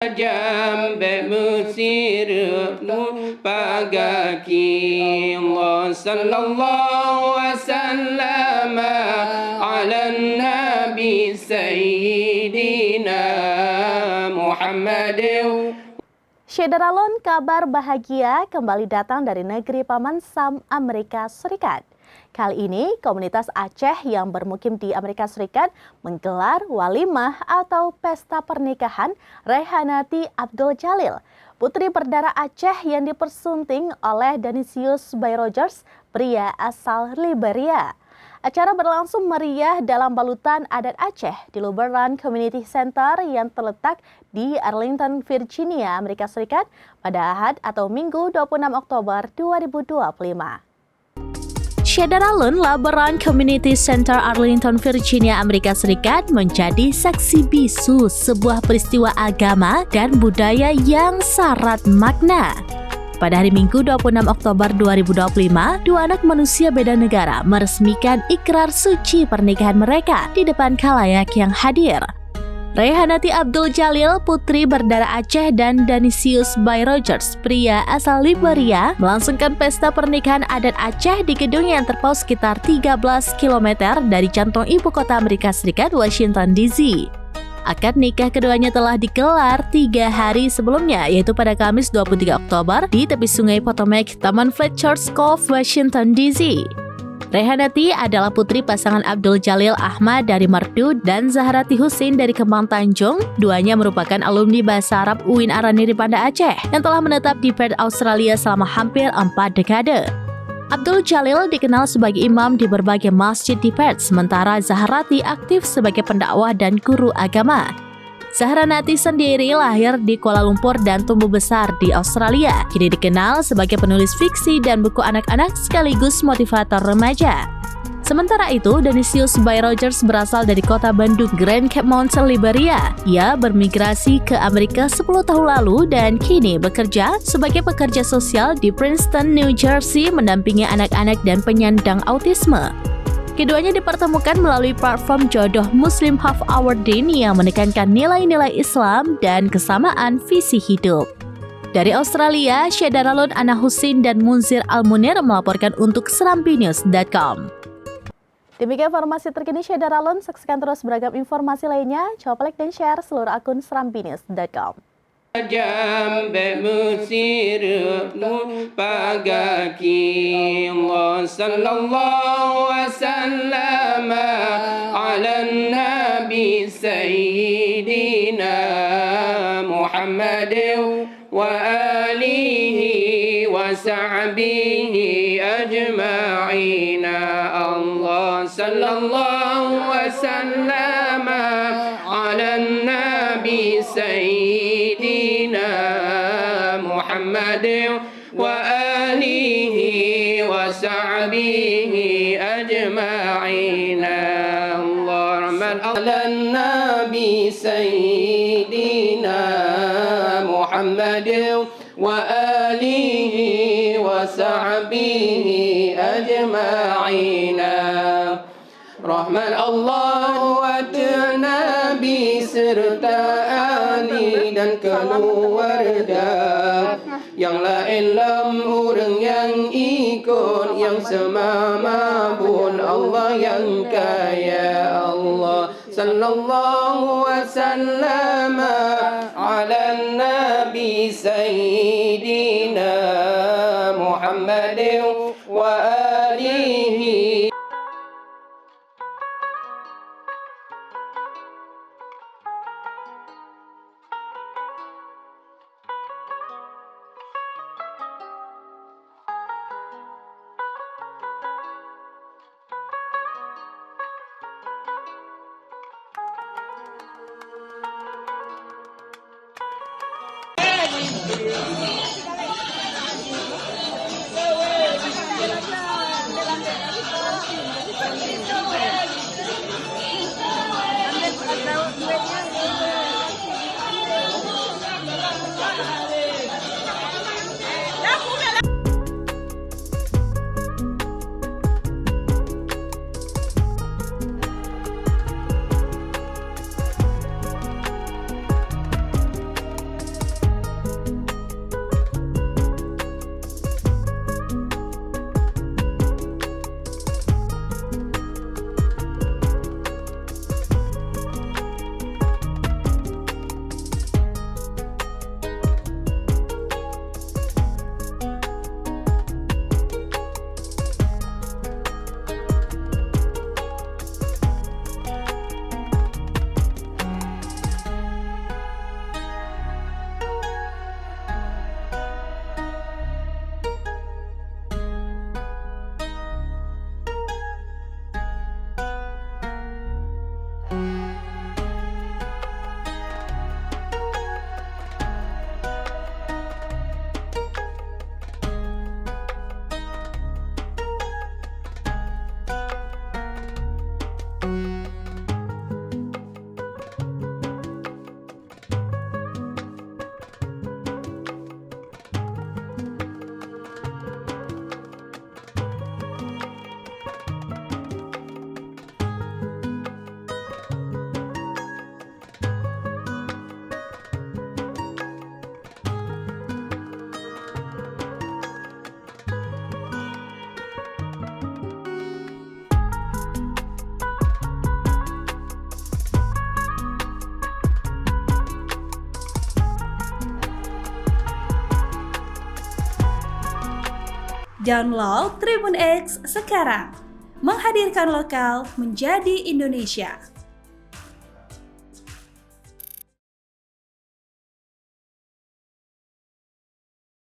Jambe sirnu pagaki Allah sallallahu wasallam ala nabi sayyidina Muhammad. Syederalon, kabar bahagia kembali datang dari negeri Paman Sam, Amerika Serikat. Kali ini, komunitas Aceh yang bermukim di Amerika Serikat menggelar walimah atau pesta pernikahan Rehanati Abdul Jalil, putri berdarah Aceh yang dipersunting oleh Danisius Bayrogers, pria asal Liberia. Acara berlangsung meriah dalam balutan adat Aceh di Luberon Community Center yang terletak di Arlington, Virginia, Amerika Serikat pada Ahad atau Minggu 26 Oktober 2025. Syederalun Luberon Community Center Arlington, Virginia, Amerika Serikat menjadi saksi bisu sebuah peristiwa agama dan budaya yang syarat makna. Pada hari Minggu 26 Oktober 2025, dua anak manusia beda negara meresmikan ikrar suci pernikahan mereka di depan khalayak yang hadir. Rehanati Abdul Jalil, putri berdarah Aceh, dan Danisius Bayrogers, pria asal Liberia, melangsungkan pesta pernikahan adat Aceh di gedung yang terpaut sekitar 13 km dari jantung ibu kota Amerika Serikat, Washington DC. Akad nikah keduanya telah digelar 3 hari sebelumnya, yaitu pada Kamis 23 Oktober di tepi sungai Potomac, Taman Fletcher's Cove, Washington DC. Rehanati adalah putri pasangan Abdul Jalil Ahmad dari Merdu dan Zahrati Husin dari Kembang Tanjung. Duanya merupakan alumni bahasa Arab UIN Araniri Banda Aceh yang telah menetap di Perth, Australia selama hampir 4 dekade. Abdul Jalil dikenal sebagai imam di berbagai masjid di Perth, sementara Zahrati aktif sebagai pendakwah dan guru agama. Zahranati sendiri lahir di Kuala Lumpur dan tumbuh besar di Australia. Kini dikenal sebagai penulis fiksi dan buku anak-anak sekaligus motivator remaja. Sementara itu, Danisius Bayrogers berasal dari kota Bandung, Grand Cape Mountain, Liberia. Ia bermigrasi ke Amerika 10 tahun lalu dan kini bekerja sebagai pekerja sosial di Princeton, New Jersey, mendampingi anak-anak dan penyandang autisme. Keduanya dipertemukan melalui platform jodoh Muslim Half Hour Din yang menekankan nilai-nilai Islam dan kesamaan visi hidup. Dari Australia, Syederalun Ana Husin dan Munzir Al-Munir melaporkan untuk serambinews.com. Demikian informasi terkini Syederalun, saksikan terus beragam informasi lainnya. Coba like dan share seluruh akun serambinews.com. Jambe sirnu pagaki Allah sallallahu wasallam ala nabi sayyidina Muhammad wa alihi wa sahbihi ajma'in. Allah sallallahu wasallam ala nabi sayyidina Muhammad wa alihi wa sahbihi ajma'in. Allahumma ala nabi sayyidina Muhammad wa alihi wa sahbihi ajma'in. Rahman Allah wa Nabi serta ahli dan keluarga yang lain lam orang yang ikut yang semama pun Allah yang kaya. Allah sallallahu wasallam ala nabi sayyidina Muhammad wa alihi. Download Tribun X sekarang. Menghadirkan lokal menjadi Indonesia.